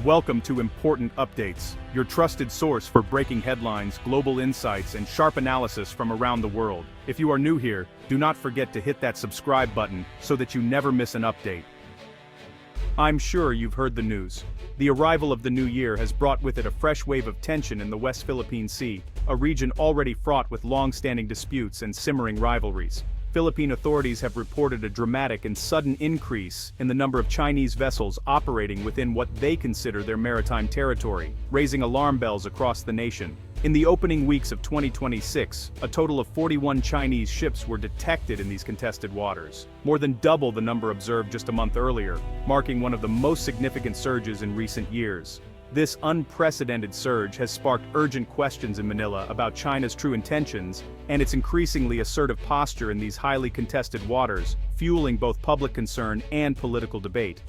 Welcome to Important Updates, your trusted source for breaking headlines, global insights, and sharp analysis from around the world. If you are new here, do not forget to hit that subscribe button so that you never miss an update. I'm sure you've heard the news. The arrival of the new year has brought with it a fresh wave of tension in the West Philippine Sea, a region already fraught with long-standing disputes and simmering rivalries. Philippine authorities have reported a dramatic and sudden increase in the number of Chinese vessels operating within what they consider their maritime territory, raising alarm bells across the nation. In the opening weeks of 2026, a total of 41 Chinese ships were detected in these contested waters, more than double the number observed just a month earlier, marking one of the most significant surges in recent years. This unprecedented surge has sparked urgent questions in Manila about China's true intentions and its increasingly assertive posture in these highly contested waters, fueling both public concern and political debate.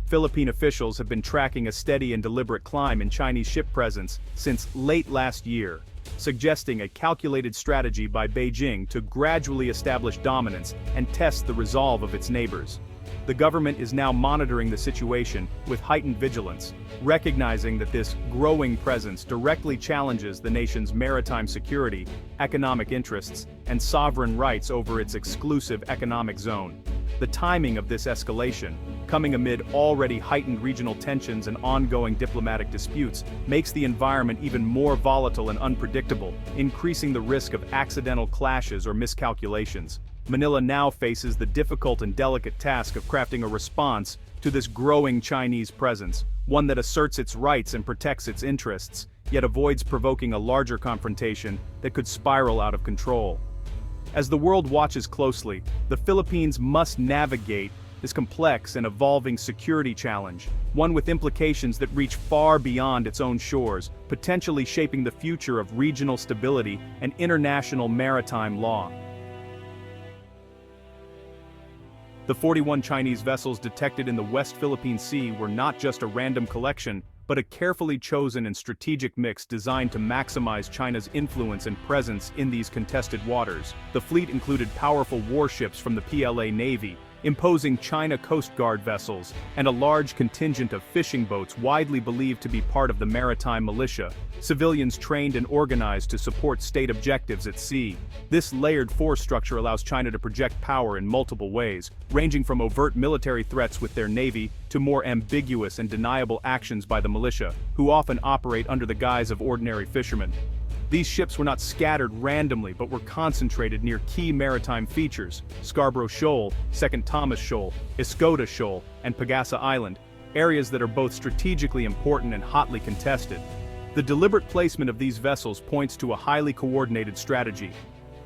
Philippine officials have been tracking a steady and deliberate climb in Chinese ship presence since late last year, suggesting a calculated strategy by Beijing to gradually establish dominance and test the resolve of its neighbors. The government is now monitoring the situation with heightened vigilance, recognizing that this growing presence directly challenges the nation's maritime security, economic interests, and sovereign rights over its exclusive economic zone. The timing of this escalation, coming amid already heightened regional tensions and ongoing diplomatic disputes, makes the environment even more volatile and unpredictable, increasing the risk of accidental clashes or miscalculations. Manila now faces the difficult and delicate task of crafting a response to this growing Chinese presence, one that asserts its rights and protects its interests, yet avoids provoking a larger confrontation that could spiral out of control. As the world watches closely, the Philippines must navigate this complex and evolving security challenge, one with implications that reach far beyond its own shores, potentially shaping the future of regional stability and international maritime law. The 41 Chinese vessels detected in the West Philippine Sea were not just a random collection, but a carefully chosen and strategic mix designed to maximize China's influence and presence in these contested waters. The fleet included powerful warships from the PLA Navy, imposing China Coast Guard vessels, and a large contingent of fishing boats widely believed to be part of the maritime militia, civilians trained and organized to support state objectives at sea. This layered force structure allows China to project power in multiple ways, ranging from overt military threats with their navy to more ambiguous and deniable actions by the militia, who often operate under the guise of ordinary fishermen. These ships were not scattered randomly but were concentrated near key maritime features: Scarborough Shoal, St. Thomas Shoal, Escoda Shoal, and Pagasa Island, areas that are both strategically important and hotly contested. The deliberate placement of these vessels points to a highly coordinated strategy.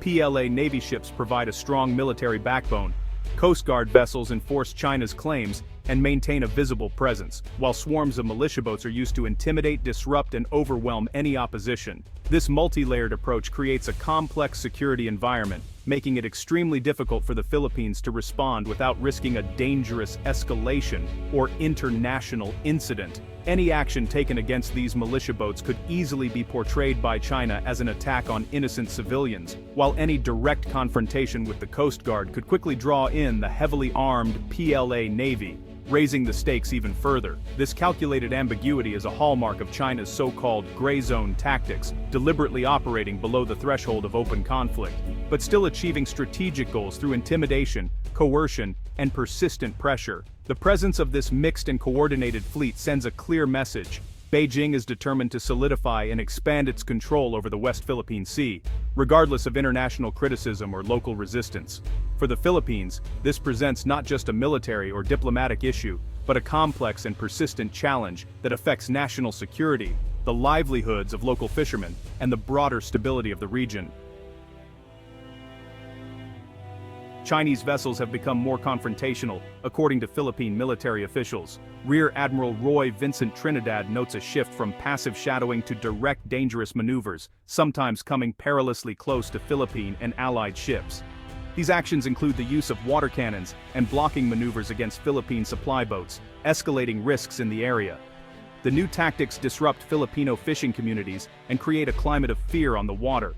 PLA Navy ships provide a strong military backbone. Coast Guard vessels enforce China's claims and maintain a visible presence, while swarms of militia boats are used to intimidate, disrupt, and overwhelm any opposition. This multi-layered approach creates a complex security environment, making it extremely difficult for the Philippines to respond without risking a dangerous escalation or international incident. Any action taken against these militia boats could easily be portrayed by China as an attack on innocent civilians, while any direct confrontation with the Coast Guard could quickly draw in the heavily armed PLA Navy, raising the stakes even further. This calculated ambiguity is a hallmark of China's so-called gray zone tactics, deliberately operating below the threshold of open conflict, but still achieving strategic goals through intimidation, coercion, and persistent pressure. The presence of this mixed and coordinated fleet sends a clear message. Beijing is determined to solidify and expand its control over the West Philippine Sea, regardless of international criticism or local resistance. For the Philippines, this presents not just a military or diplomatic issue, but a complex and persistent challenge that affects national security, the livelihoods of local fishermen, and the broader stability of the region. Chinese vessels have become more confrontational, according to Philippine military officials. Rear Admiral Roy Vincent Trinidad notes a shift from passive shadowing to direct dangerous maneuvers, sometimes coming perilously close to Philippine and Allied ships. These actions include the use of water cannons and blocking maneuvers against Philippine supply boats, escalating risks in the area. The new tactics disrupt Filipino fishing communities and create a climate of fear on the water.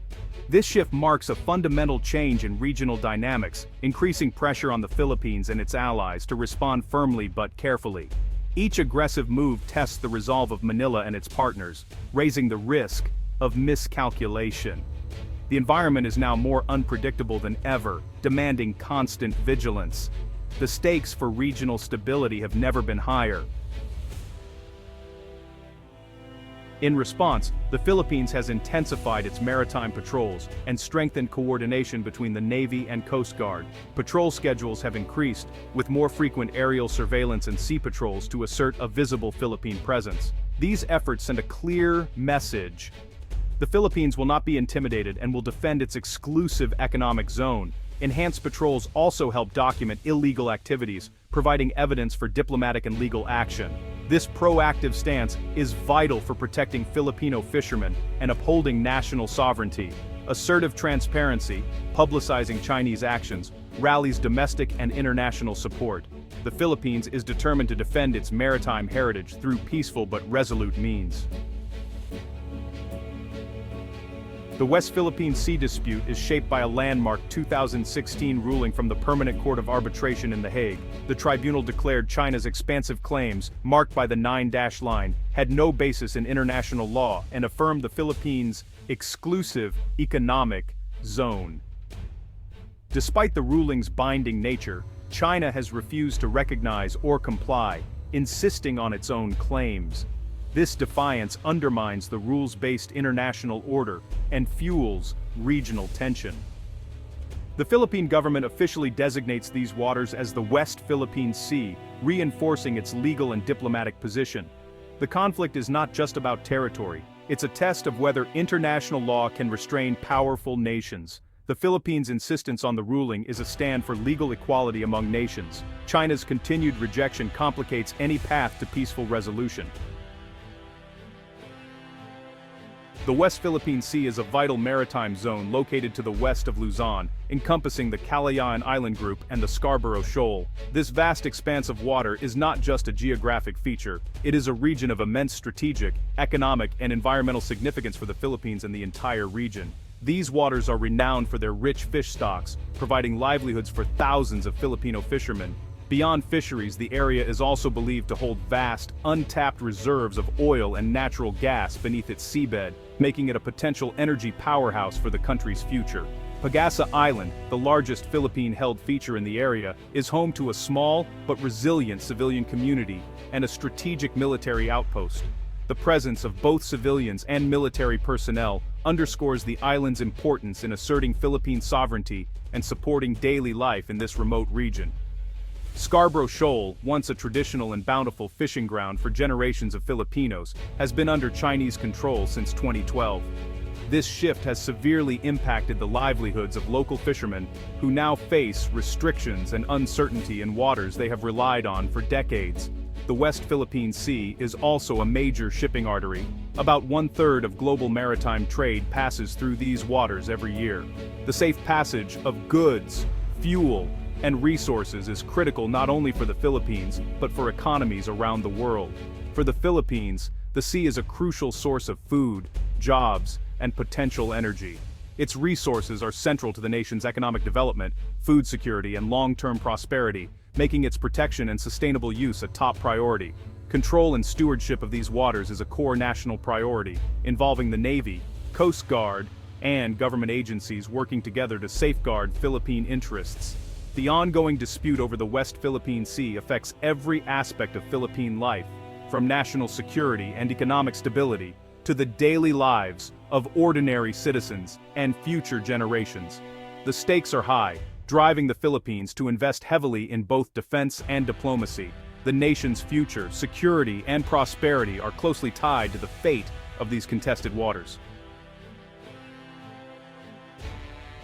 This shift marks a fundamental change in regional dynamics, increasing pressure on the Philippines and its allies to respond firmly but carefully. Each aggressive move tests the resolve of Manila and its partners, raising the risk of miscalculation. The environment is now more unpredictable than ever, demanding constant vigilance. The stakes for regional stability have never been higher. In response, the Philippines has intensified its maritime patrols and strengthened coordination between the Navy and Coast Guard. Patrol schedules have increased, with more frequent aerial surveillance and sea patrols to assert a visible Philippine presence. These efforts send a clear message. The Philippines will not be intimidated and will defend its exclusive economic zone. Enhanced patrols also help document illegal activities, providing evidence for diplomatic and legal action. This proactive stance is vital for protecting Filipino fishermen and upholding national sovereignty. Assertive transparency, publicizing Chinese actions, rallies domestic and international support. The Philippines is determined to defend its maritime heritage through peaceful but resolute means. The West Philippine Sea dispute is shaped by a landmark 2016 ruling from the Permanent Court of Arbitration in The Hague. The tribunal declared China's expansive claims, marked by the 9-dash line, had no basis in international law and affirmed the Philippines' exclusive economic zone. Despite the ruling's binding nature, China has refused to recognize or comply, insisting on its own claims. This defiance undermines the rules-based international order and fuels regional tension. The Philippine government officially designates these waters as the West Philippine Sea, reinforcing its legal and diplomatic position. The conflict is not just about territory, it's a test of whether international law can restrain powerful nations. The Philippines' insistence on the ruling is a stand for legal equality among nations. China's continued rejection complicates any path to peaceful resolution. The West Philippine Sea is a vital maritime zone located to the west of Luzon, encompassing the Kalayaan Island Group and the Scarborough Shoal. This vast expanse of water is not just a geographic feature, it is a region of immense strategic, economic, and environmental significance for the Philippines and the entire region. These waters are renowned for their rich fish stocks, providing livelihoods for thousands of Filipino fishermen. Beyond fisheries, the area is also believed to hold vast, untapped reserves of oil and natural gas beneath its seabed, making it a potential energy powerhouse for the country's future. Pag-asa Island, the largest Philippine-held feature in the area, is home to a small but resilient civilian community and a strategic military outpost. The presence of both civilians and military personnel underscores the island's importance in asserting Philippine sovereignty and supporting daily life in this remote region. Scarborough Shoal, once a traditional and bountiful fishing ground for generations of Filipinos, has been under Chinese control since 2012. This shift has severely impacted the livelihoods of local fishermen who now face restrictions and uncertainty in waters they have relied on for decades. The West Philippine Sea is also a major shipping artery. About 1/3 of global maritime trade passes through these waters every year. The safe passage of goods, fuel, and resources is critical not only for the Philippines, but for economies around the world. For the Philippines, the sea is a crucial source of food, jobs, and potential energy. Its resources are central to the nation's economic development, food security, and long-term prosperity, making its protection and sustainable use a top priority. Control and stewardship of these waters is a core national priority, involving the Navy, Coast Guard, and government agencies working together to safeguard Philippine interests. The ongoing dispute over the West Philippine Sea affects every aspect of Philippine life, from national security and economic stability to the daily lives of ordinary citizens and future generations. The stakes are high, driving the Philippines to invest heavily in both defense and diplomacy. The nation's future, security, and prosperity are closely tied to the fate of these contested waters.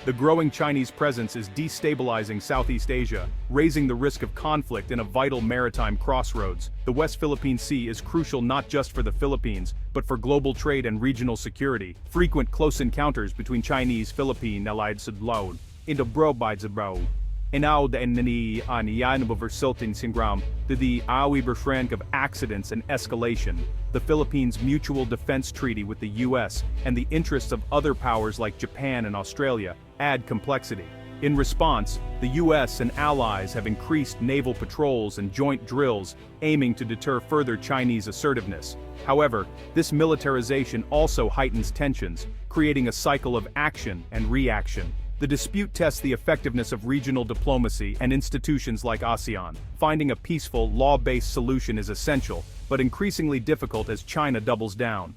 The growing Chinese presence is destabilizing Southeast Asia, raising the risk of conflict in a vital maritime crossroads. The West Philippine Sea is crucial not just for the Philippines, but for global trade and regional security. Frequent close encounters between Chinese-Philippine allied sudlaw, Indo-Bro-Bidzabraw, Inaud and Nani Aniyan Versiltin Singram, the Awi Berfrank of accidents and escalation. The Philippines' mutual defense treaty with the US and the interests of other powers like Japan and Australia add complexity. In response, the US and allies have increased naval patrols and joint drills, aiming to deter further Chinese assertiveness. However, this militarization also heightens tensions, creating a cycle of action and reaction. The dispute tests the effectiveness of regional diplomacy and institutions like ASEAN. Finding a peaceful, law-based solution is essential, but increasingly difficult as China doubles down.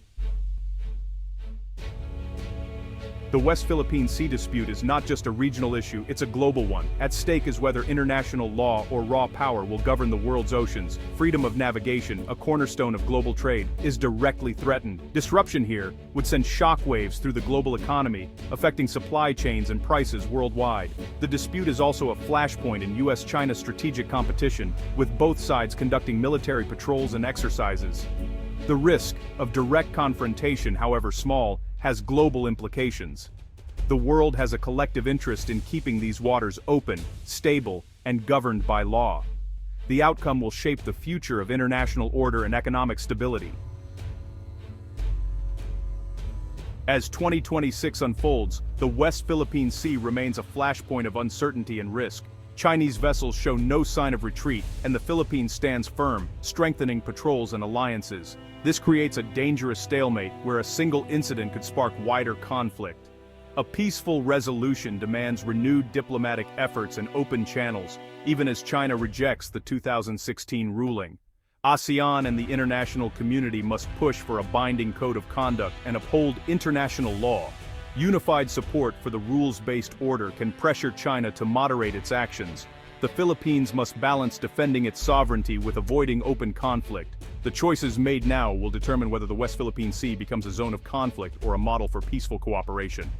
The West Philippine Sea dispute is not just a regional issue, it's a global one. At stake is whether international law or raw power will govern the world's oceans. Freedom of navigation, a cornerstone of global trade, is directly threatened. Disruption here would send shockwaves through the global economy, affecting supply chains and prices worldwide. The dispute is also a flashpoint in US-China strategic competition, with both sides conducting military patrols and exercises. The risk of direct confrontation, however small, has global implications. The world has a collective interest in keeping these waters open, stable, and governed by law. The outcome will shape the future of international order and economic stability. As 2026 unfolds, the West Philippine Sea remains a flashpoint of uncertainty and risk. Chinese vessels show no sign of retreat, and the Philippines stands firm, strengthening patrols and alliances. This creates a dangerous stalemate where a single incident could spark wider conflict. A peaceful resolution demands renewed diplomatic efforts and open channels, even as China rejects the 2016 ruling. ASEAN and the international community must push for a binding code of conduct and uphold international law. Unified support for the rules-based order can pressure China to moderate its actions. The Philippines must balance defending its sovereignty with avoiding open conflict. The choices made now will determine whether the West Philippine Sea becomes a zone of conflict or a model for peaceful cooperation.